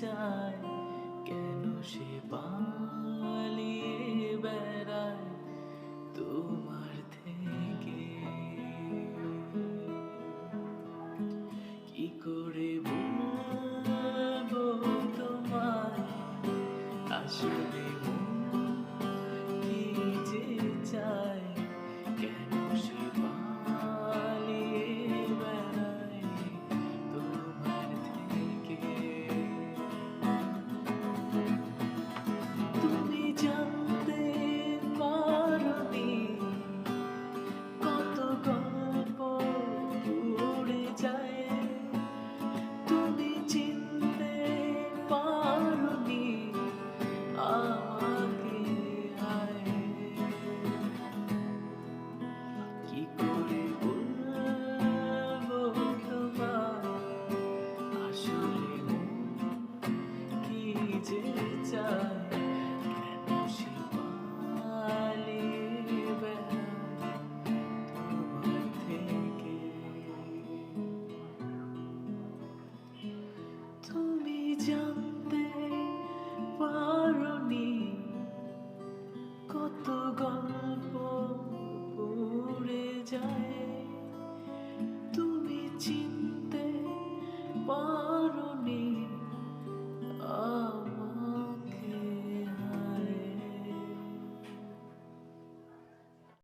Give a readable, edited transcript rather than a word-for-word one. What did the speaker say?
চায়, কেন সে পালিয়ে বেড়ায় তোমার থেকে? কি করে বলবো তোমায়, আসলে মন কি যে চায়, কেন সে পালিয়ে বেড়ায় তোমার থেকে? তুমি জানতে পারোনি কত গল্প উড়ে যায়, তুমি চিনতে পারোনি আমাকে। হায়, কি করে বলবো তোমায়, আসলে মন কি যে চায়, কেন সে পালিয়ে বেড়ায় তোমার থেকে? তুমি জানতে পারোনি কত গল্প উড়ে যায়,